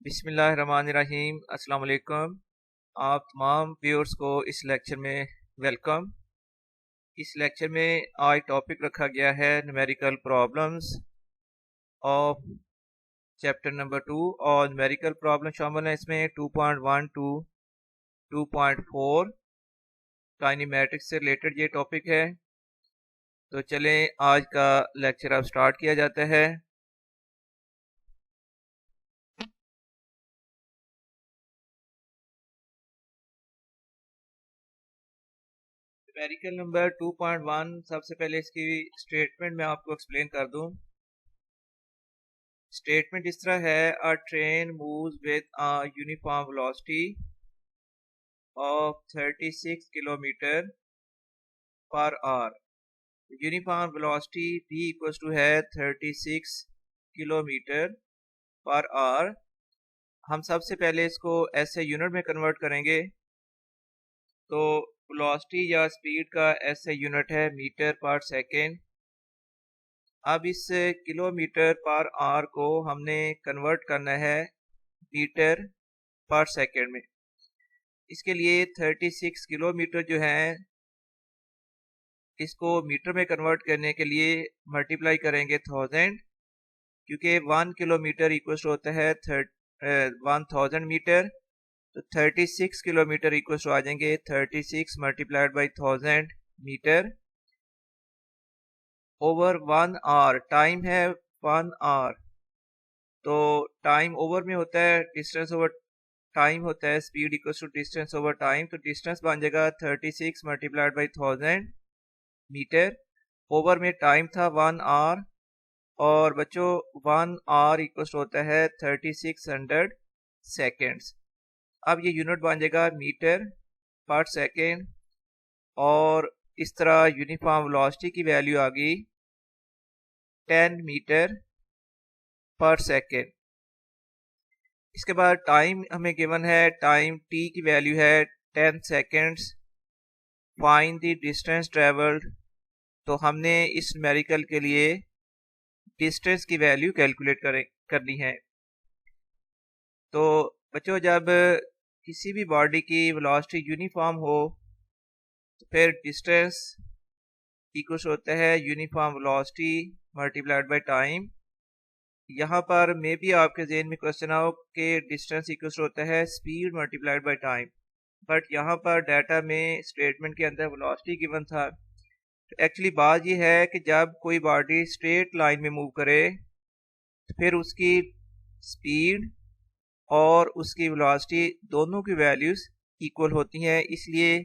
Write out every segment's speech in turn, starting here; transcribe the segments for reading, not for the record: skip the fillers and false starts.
बिस्मिल्लाहिर्रहमानिर्रहीम। अस्सलाम वालेकुम। आप तमाम व्यूअर्स को इस लेक्चर में वेलकम। इस लेक्चर में आज टॉपिक रखा गया है numerical problems of chapter number 2 और न्यूमेरिकल प्रॉब्लम शामिल है इसमें 2.1 टू 2.4 काइनेमेटिक्स से रिलेटेड ये टॉपिक है। तो चलें आज का लेक्चर अब स्टार्ट किया जाता है। न्यूमेरिकल नंबर 2.1 सबसे पहले इसकी स्टेटमेंट मैं आपको एक्सप्लेन कर दूं। स्टेटमेंट इस तरह है, a train moves with a uniform velocity of 36 kilometre per hour. Uniform velocity v equals to है 36 किलोमीटर पर आवर। हम सबसे पहले इसको ऐसे यूनिट में कन्वर्ट करेंगे। तो वेलोसिटी या स्पीड का ऐसे यूनिट है मीटर पर सेकेंड। अब इस किलोमीटर पर आवर को हमने कन्वर्ट करना है मीटर पर सेकेंड में। इसके लिए 36 किलोमीटर जो है इसको मीटर में कन्वर्ट करने के लिए मल्टीप्लाई करेंगे 1000, क्योंकि 1 किलोमीटर इक्वल होता है 1000 मीटर। तो 36 किलोमीटर इक्वल आ जाएंगे 36 multiplied by 1000 metre over 1 hour. Time है 1 आवर, तो टाइम ओवर में होता है डिस्टेंस ओवर टाइम होता है speed equal to distance over time. तो डिस्टेंस बन जाएगा 36 मल्टीप्लाइड बाई 1000 मीटर। ओवर में टाइम था 1 आवर और बच्चों 1 आवर इक्वल होता है 3600 सेकेंड्स। अब ये यूनिट बन जाएगा मीटर पर सेकेंड और इस तरह यूनिफॉर्म वेलोसिटी की वैल्यू आ गई 10 मीटर पर सेकेंड। इसके बाद टाइम हमें गिवन है, टाइम t की वैल्यू है 10 seconds. Find the distance travelled. तो हमने इस न्यूमेरिकल के लिए डिस्टेंस की वैल्यू कैलकुलेट करनी है। तो बच्चों जब किसी भी बॉडी की वेलोसिटी यूनिफॉर्म हो तो फिर डिस्टेंस इक्वल होता है uniform velocity multiplied by time. यहाँ पर मे भी आपके जेहन में क्वेश्चन आओ कि डिस्टेंस इक्वल होता है speed multiplied by time, but यहाँ पर डाटा में स्टेटमेंट के अंदर वेलोसिटी गिवन था। तो एक्चुअली बात यह है कि जब कोई बॉडी स्ट्रेट लाइन में मूव करे तो फिर उसकी स्पीड और उसकी वेलोसिटी दोनों की वैल्यूज इक्वल होती हैं। इसलिए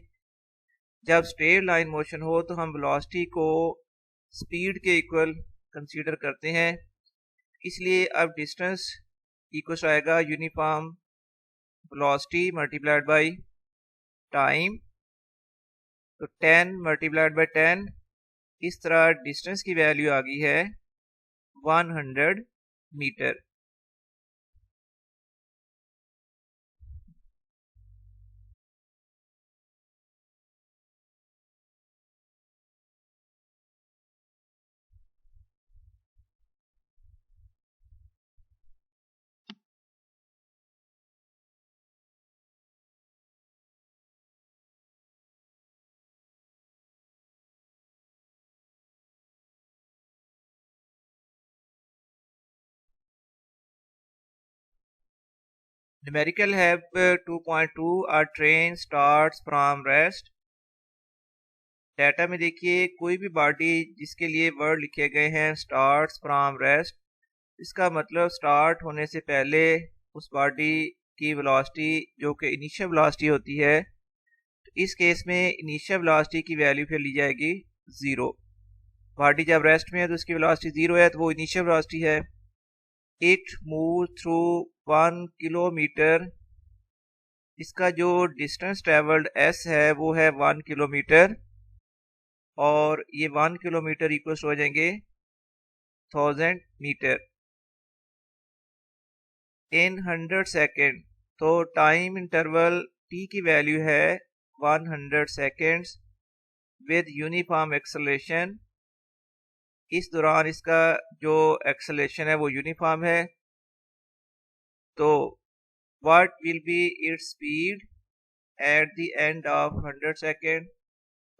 जब स्ट्रेट लाइन मोशन हो तो हम वेलोसिटी को स्पीड के इक्वल कंसीडर करते हैं। इसलिए अब डिस्टेंस इक्वल आएगा uniform velocity multiplied by time. तो 10 मल्टीप्लाइड बाय 10, इस तरह डिस्टेंस की वैल्यू आ गई है 100 मीटर। न्यूमेरिकल है 2.2 अ train starts from rest. Data में देखिए कोई भी बॉडी जिसके लिए वर्ड लिखे गए हैं स्टार्ट्स फ्रॉम रेस्ट, इसका मतलब स्टार्ट होने से पहले उस बॉडी की वेलोसिटी जो कि इनिशियल वेलोसिटी होती है, तो इस केस में इनिशियल वेलोसिटी की वैल्यू फिर ली जाएगी 0। बॉडी जब रेस्ट में है तो उसकी वेलोसिटी 0 है, तो वो इनिशियल वेलोसिटी है। It move through 1 kilometre. इसका जो डिस्टेंस ट्रेवल्ड s है वो है 1 किलोमीटर और ये 1 किलोमीटर इक्वल हो जाएंगे 1000 मीटर इन 100 सेकेंड। तो टाइम इंटरवल t की वैल्यू है 100 सेकेंड्स विद यूनिफॉर्म एक्सेलरेशन। इस दौरान इसका जो एक्सेलरेशन है वो यूनिफॉर्म है। तो what will be its speed at the end of 100 second.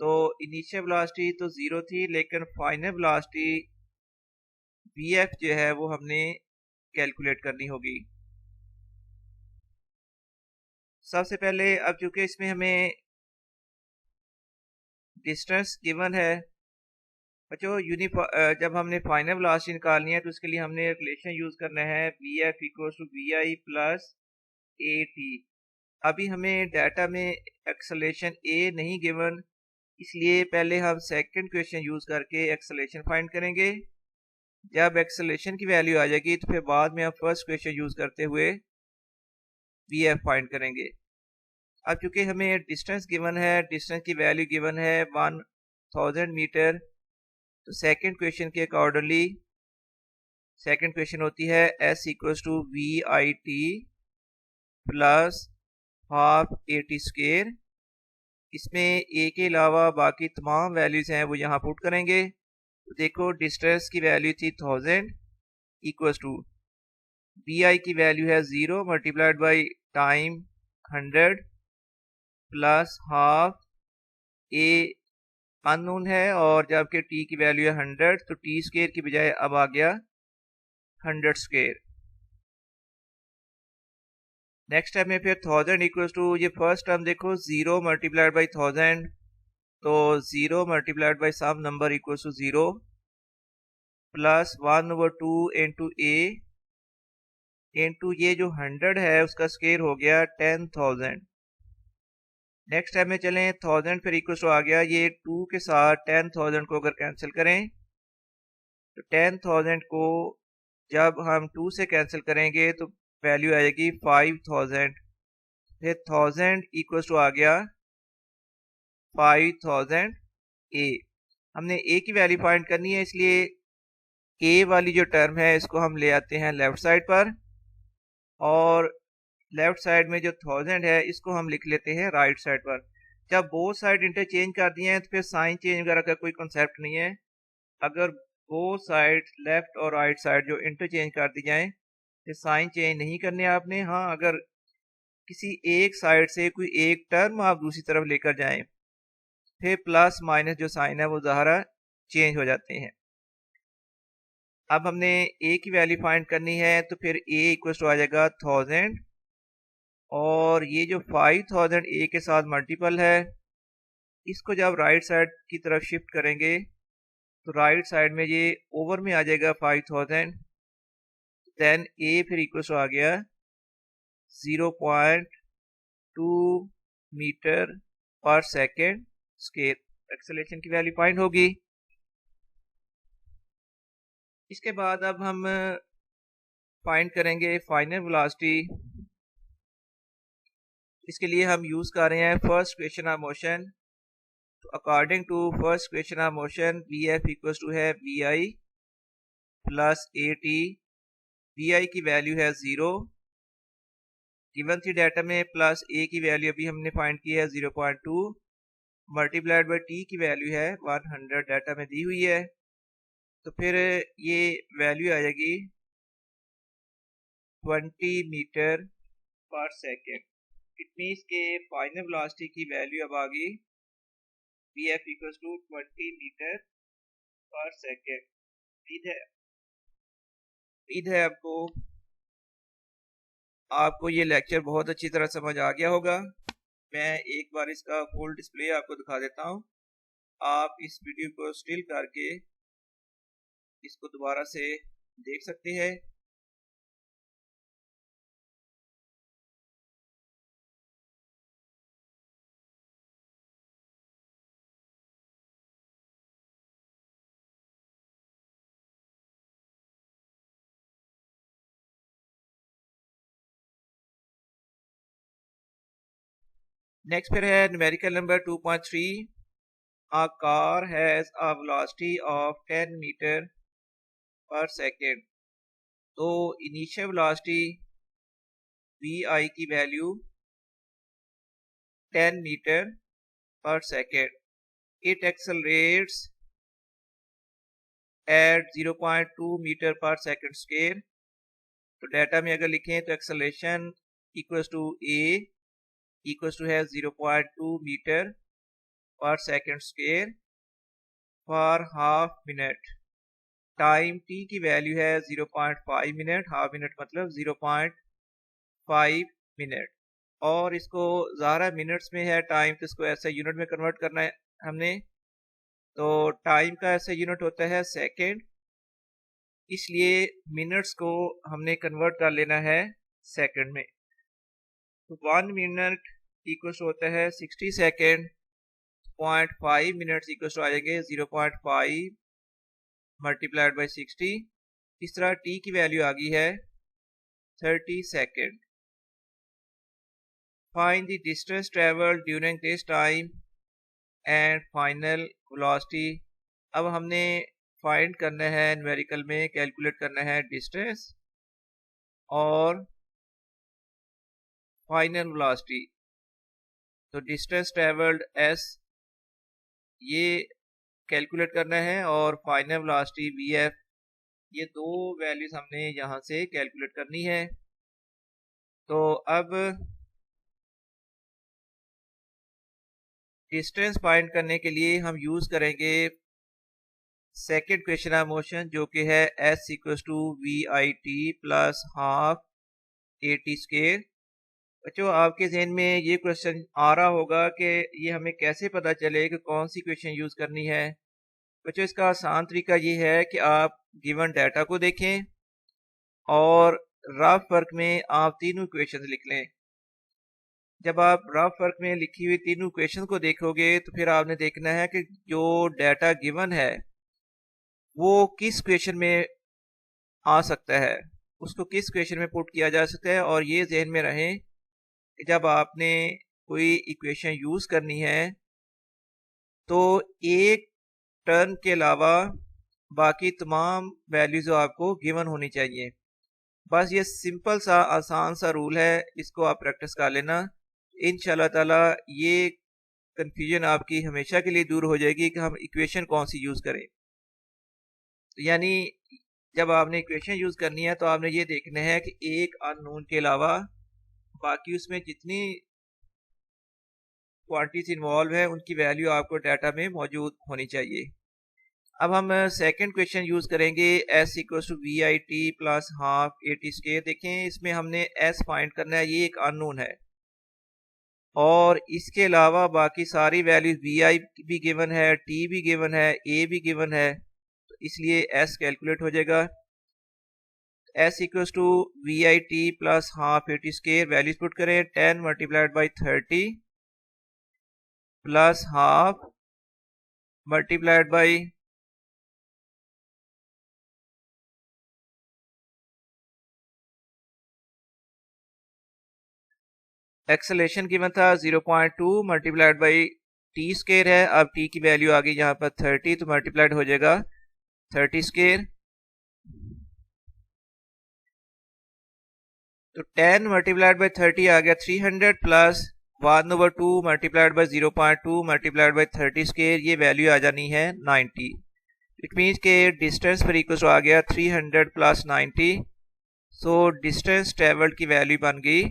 तो इनिशियल वेलोसिटी तो 0 थी, लेकिन फाइनल वेलोसिटी vf जो है वो हमने कैलकुलेट करनी होगी। सबसे पहले अब चूंकि इसमें हमें डिस्टेंस गिवन है बच्चों, जब हमने फाइनल वेलोसिटी निकालनी है तो उसके लिए हमने रिलेशन यूज करना है vf equals to vi plus at। अभी हमें डाटा में एक्सेलरेशन a नहीं गिवन, इसलिए पहले हम सेकंड क्वेश्चन यूज करके एक्सेलरेशन फाइंड करेंगे। जब एक्सेलरेशन की वैल्यू आ जाएगी तो फिर बाद में हम फर्स्ट क्वेश्चन यूज करते हुए vf फाइंड करेंगे। अब चूंकि हमें डिस्टेंस गिवन है, डिस्टेंस की वैल्यू गिवन है 1000 मीटर, तो सेकंड क्वेश्चन के अकॉर्डिंगली सेकंड क्वेश्चन होती है s equals to V I T plus half at square. इसमें a के अलावा बाकी तमाम वैल्यूज हैं वो यहाँ पुट करेंगे। तो देखो डिस्टेंस की वैल्यू थी 1000 इक्वल्स टू vi की वैल्यू है 0 multiplied by time 100 plus half a unknown है, और जबकि t की वैल्यू है 100 तो t स्क्वायर की बजाय अब आ गया 100 स्क्वायर। नेक्स्ट टाइम में फिर 1000 इक्वल्स टू, ये फर्स्ट टर्म देखो 0 मल्टीप्लाइड बाई 1000, तो 0 multiplied by some number equals to 0 plus 1/2 into a into ये जो 100 है उसका स्क्वायर हो गया 10,000। नेक्स्ट टाइम में चलें 1000 फिर इक्वल टू आ गया, ये 2 के साथ 10,000 को अगर कैंसिल करें तो 10,000 को जब हम 2 से कैंसिल करेंगे तो वैल्यू आएगी 5000। फिर 1000 इक्वल टू आ गया 5000 a। हमने a की वैल्यू फाइंड करनी है, इसलिए a वाली जो टर्म है इसको हम ले आते हैं लेफ्ट साइड पर, और लेफ्ट साइड में जो 1000 है इसको हम लिख लेते हैं राइट साइड पर। जब बोथ साइड इंटरचेंज कर दिए हैं तो फिर साइन चेंज वगैरह का कोई कॉन्सेप्ट नहीं है। अगर बोथ साइड लेफ्ट और राइट साइड जो इंटरचेंज कर दी जाए तो साइन चेंज नहीं करने आपने। हाँ, अगर किसी एक साइड से कोई एक टर्म आप दूसरी तरफ लेकर जाएं फिर प्लस माइनस जो साइन है वो ज़ाहिर चेंज हो जाते हैं। अब हमने a की वैल्यू फाइंड करनी है, तो फिर a इक्वल टू आ जाएगा 1000, और ये जो 5000 a के साथ मल्टीपल है इसको जब राइट साइड की तरफ शिफ्ट करेंगे तो राइट साइड में ये ओवर में आ जाएगा 5000, देन a फिर इक्वल टू आ गया 0.2 metre per second square. Acceleration की वैल्यू फाइंड होगी। इसके बाद अब हम फाइंड करेंगे फाइनल वेलोसिटी। इसके लिए हम यूज कर रहे हैं फर्स्ट इक्वेशन ऑफ मोशन। तो according to first equation of motion vf equal to है vi प्लस at। vi की वैल्यू है 0 गिवन थी डाटा में, प्लस a की वैल्यू अभी हमने फाइंड की है 0.2 मल्टीप्लाइड बाई t की वैल्यू है 100 डाटा में दी हुई है। तो फिर ये वैल्यू आ जाएगी 20 metre per second. It means के फाइनल वेलोसिटी की वैल्यू अब आ गई vf equal to 20 metre per second. उम्मीद है आपको ये लेक्चर बहुत अच्छी तरह समझ आ गया होगा। मैं एक बार इसका फुल डिस्प्ले आपको दिखा देता हूँ। आप इस वीडियो को स्टिल करके इसको दोबारा से देख सकते हैं। नेक्स्ट फिर है numerical number 2.3। A car has a velocity of 10 metre per second. तो इनिशियल वेलोसिटी vi की value 10 metre per second. It accelerates at 0.2 metre per second square. तो डाटा में अगर लिखें तो acceleration equals to a equals to है 0.2 meter per second square for half minute। Time t की value है 0.5 minute, half minute मतलब 0.5 minute, और इसको ज़ारा मिनट्स में है टाइम, तो इसको ऐसे यूनिट में कन्वर्ट करना है हमने। तो टाइम का ऐसा यूनिट होता है सेकंड, इसलिए मिनट्स को हमने कन्वर्ट कर लेना है सेकंड में। तो 1 मिनट इक्वल्स होता है 60 सेकंड, 0.5 मिनट्स इक्वल्स आ जाएंगे 0.5 मल्टीप्लाइड बाई 60। इस तरह t की वैल्यू आ गई है 30 second. Find the distance travelled during this time and final velocity. अब हमने फाइंड करना है, न्यूमेरिकल में कैलकुलेट करना है डिस्टेंस और फाइनल वेलोसिटी। तो डिस्टेंस ट्रेवल्ड s ये कैलकुलेट करना है और फाइनल वेलोसिटी vf, ये दो वैल्यूज हमने यहाँ से कैलकुलेट करनी है। तो अब डिस्टेंस फाइंड करने के लिए हम यूज करेंगे सेकेंड क्वेश्चन ऑफ मोशन, जो कि है s equals to vit plus half at square. बच्चों, आपके जहन में ये क्वेश्चन आ रहा होगा कि ये हमें कैसे पता चले कि कौन सी क्वेश्चन यूज करनी है। बच्चों, इसका आसान तरीका ये है कि आप गिवन डाटा को देखें और रफ वर्क में आप तीनों इक्वेशंस लिख लें। जब आप रफ वर्क में लिखी हुई तीनों इक्वेशन को देखोगे तो फिर आपने देखना है कि जो डाटा गिवन है वो किस इक्वेशन में आ सकता है, उसको किस इक्वेशन में पुट किया जा सकता है। और ये जहन में रहे कि जब आपने कोई इक्वेशन यूज करनी है तो एक टर्म के अलावा बाकी तमाम वैल्यूज आपको गिवन होनी चाहिए। बस ये सिंपल सा आसान सा रूल है, इसको आप प्रैक्टिस कर लेना। इंशाल्लाह ताला ये कंफ्यूजन आपकी हमेशा के लिए दूर हो जाएगी कि हम इक्वेशन कौन सी यूज करें। तो यानी जब आपने इक्वेशन यूज करनी है तो आपने ये देखना है कि एक अननोन के अलावा बाकी उसमें जितनी क्वांटिटीज इन्वॉल्व है उनकी वैल्यू आपको डाटा में मौजूद होनी चाहिए। अब हम सेकंड क्वेश्चन यूज करेंगे s equals to V I T plus half A T square. देखें, इसमें हमने s फाइंड करना है, ये एक अननोन है और इसके अलावा बाकी सारी वैल्यूज वी आई भी गिवन है, t भी गिवन है, a भी गिवन है, तो इसलिए s कैलकुलेट हो जाएगा। s equals to V I T plus half A T square, values put करें 10 multiplied by 30 plus half multiplied by acceleration given था 0.2 मल्टीप्लाइड बाई टी स्क्वायर है। अब t की वैल्यू आ गई यहाँ पर 30, तो मल्टीप्लाइड हो जाएगा 30 स्क्वायर। तो 10 मल्टीप्लाइड बाई 30 आ गया 300 plus 1/2 multiplied by 0.2 multiplied by 30 square, ये वैल्यू आ जानी है 90। इट मीन्स के डिस्टेंस पर इक्वल आ गया 300 प्लस 90। सो डिस्टेंस ट्रेवल्ड की वैल्यू बन गई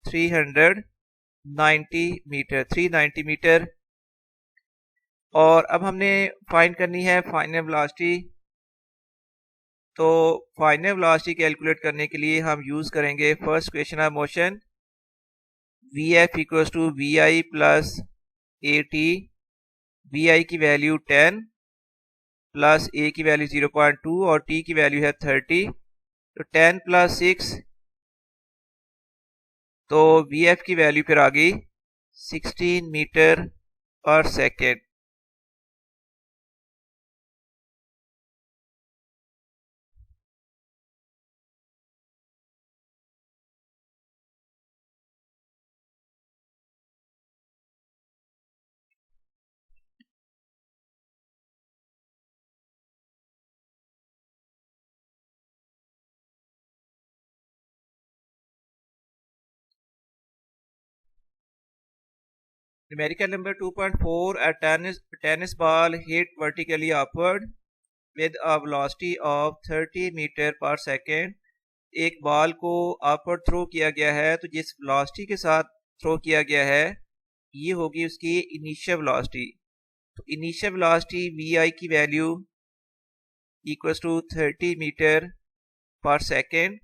390 मीटर, 390 मीटर। और अब हमने फाइंड करनी है फाइनल वेलोसिटी। तो फाइनल वेलोसिटी कैलकुलेट करने के लिए हम यूज करेंगे first equation of motion, V F equals to V I plus A T. V I की वैल्यू 10 प्लस ए की वैल्यू 0.2 और टी की वैल्यू है 30। तो 10 प्लस 6, तो वी एफ की वैल्यू फिर आ गई 16 metre per second. Numerical number 2.4, a tennis ball hit vertically upward with a velocity of 30 meter per second एक बॉल को अपवर्ड थ्रो किया गया है तो जिस वेलोसिटी के साथ थ्रो किया गया है ये होगी उसकी इनिशियल वेलोसिटी। तो इनिशियल वेलोसिटी vi की value equals to 30 metre per second.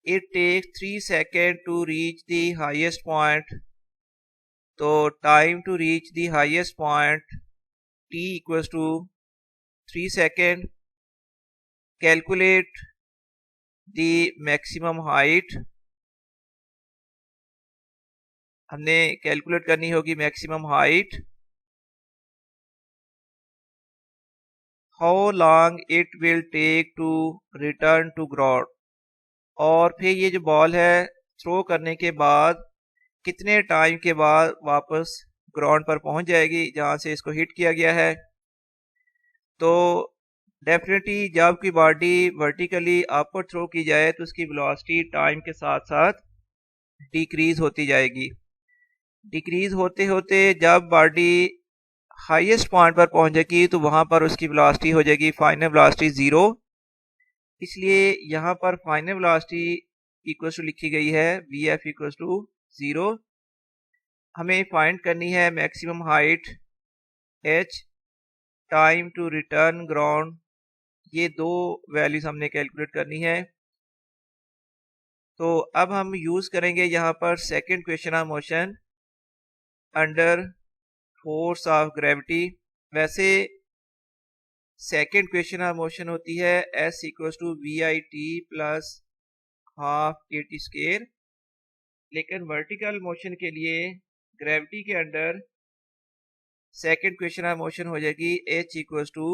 It takes 3 seconds to reach the highest point. तो time to reach the highest point t equals to 3 seconds. Calculate the maximum height. हमने calculate करनी होगी maximum height. How long it will take to return to ground. और फिर ये जो ball है throw करने के बाद कितने टाइम के बाद वापस ग्राउंड पर पहुंच जाएगी जहां से इसको हिट किया गया है। तो डेफिनेटली जब कोई बॉडी वर्टिकली अपवर्ड थ्रो की जाए तो उसकी वेलोसिटी टाइम के साथ साथ डिक्रीज होती जाएगी। डिक्रीज होते होते जब बॉडी हाईएस्ट पॉइंट पर पहुंचेगी तो वहां पर उसकी वेलोसिटी हो जाएगी फाइनल वेलोसिटी 0। इसलिए यहाँ पर फाइनल वेलोसिटी इक्वल्स टू लिखी गई है vf इक्वल्स टू 0। हमें फाइंड करनी है maximum height h, time to return ground, ये दो वैल्यूज हमने कैलकुलेट करनी है। तो अब हम यूज करेंगे यहाँ पर second question of motion under force of gravity. वैसे सेकेंड क्वेश्चन ऑफ मोशन होती है s equals to vit plus half at square, लेकिन वर्टिकल मोशन के लिए ग्रेविटी के under second question of motion हो जाएगी h equals to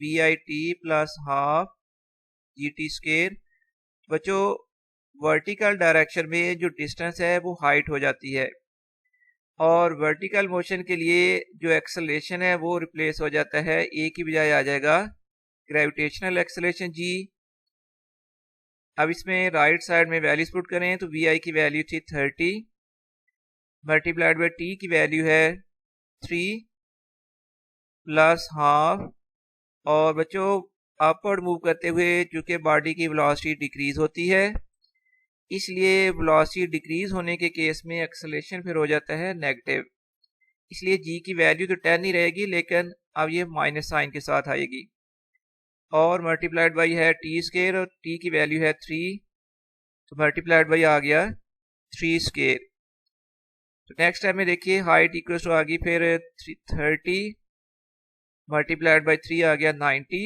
vit plus half gt square. बच्चों वर्टिकल डायरेक्शन में जो डिस्टेंस है वो हाइट हो जाती है और वर्टिकल मोशन के लिए जो एक्सेलरेशन है वो रिप्लेस हो जाता है, a की बजाय आ जाएगा ग्रेविटेशनल एक्सेलरेशन g। अब इसमें राइट साइड में वैल्यूज पुट करें तो vi की वैल्यू थी 30 मल्टीप्लाइड बाई t की वैल्यू है 3 प्लस हाफ। और बच्चों अपवर्ड मूव करते हुए चूंकि बॉडी की वेलोसिटी डिक्रीज होती है इसलिए वेलोसिटी डिक्रीज होने के केस में एक्सेलरेशन फिर हो जाता है नेगेटिव। इसलिए g की वैल्यू तो 10 ही रहेगी लेकिन अब ये माइनस साइन के साथ आएगी और मल्टीप्लाइड बाई है t स्क्वायर और t की वैल्यू है 3 तो मल्टीप्लाइड बाई आ गया 3 स्क्वायर। तो नेक्स्ट टाइम में देखिए हाइट इक्वल टू आ गई फिर 30 मल्टीप्लाइड बाई 3 आ गया 90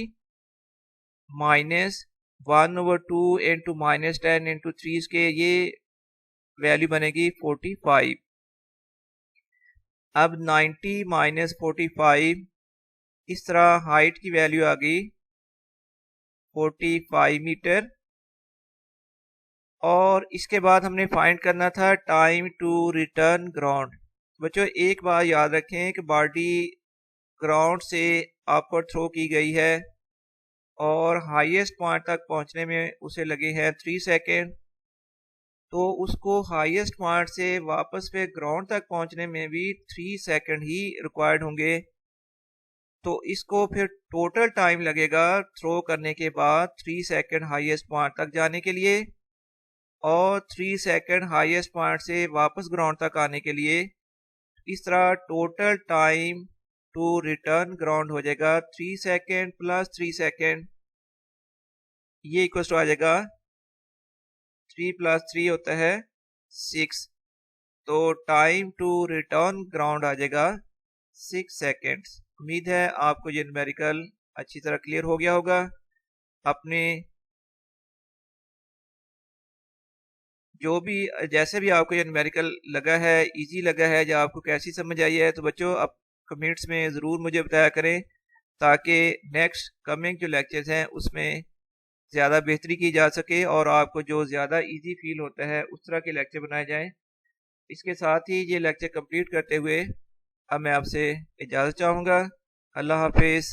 minus 1/2 into minus 10 into 3 square, ये वैल्यू बनेगी 45। अब 90 माइनस 45 इस तरह हाइट की वैल्यू आ गई 45 मीटर। और इसके बाद हमने फाइंड करना था टाइम टू रिटर्न ग्राउंड। बच्चों एक बात याद रखें कि बॉडी ग्राउंड से अपवर्ड थ्रो की गई है और हाईएस्ट पॉइंट तक पहुंचने में उसे लगे हैं 3 सेकेंड, तो उसको हाईएस्ट पॉइंट से वापस पे ग्राउंड तक पहुंचने में भी 3 सेकेंड ही रिक्वायर्ड होंगे। तो इसको फिर टोटल टाइम लगेगा थ्रो करने के बाद 3 सेकेंड हाईएस्ट पॉइंट तक जाने के लिए और 3 सेकेंड हाईएस्ट पॉइंट से वापस ग्राउंड तक आने के लिए। इस तरह total time to return ground हो जाएगा 3 सेकेंड प्लस 3 सेकेंड, ये इक्वल टू आ जाएगा 3 प्लस 3 होता है 6। तो टाइम टू रिटर्न ग्राउंड आ जाएगा 6 सेकेंड्स। उम्मीद है आपको ये न्यूमेरिकल अच्छी तरह क्लियर हो गया होगा। अपने जो भी जैसे भी आपको ये न्यूमेरिकल लगा है, इजी लगा है या आपको कैसी समझ आई है, तो बच्चों आप कमेंट्स में ज़रूर मुझे बताया करें ताकि नेक्स्ट कमिंग जो लेक्चर्स हैं उसमें ज़्यादा बेहतरी की जा सके और आपको जो ज़्यादा इजी फील होता है उस तरह के लेक्चर बनाए जाएं। इसके साथ ही ये लेक्चर कंप्लीट करते हुए अब मैं आपसे इजाज़त चाहूँगा। अल्लाह हाफिज़।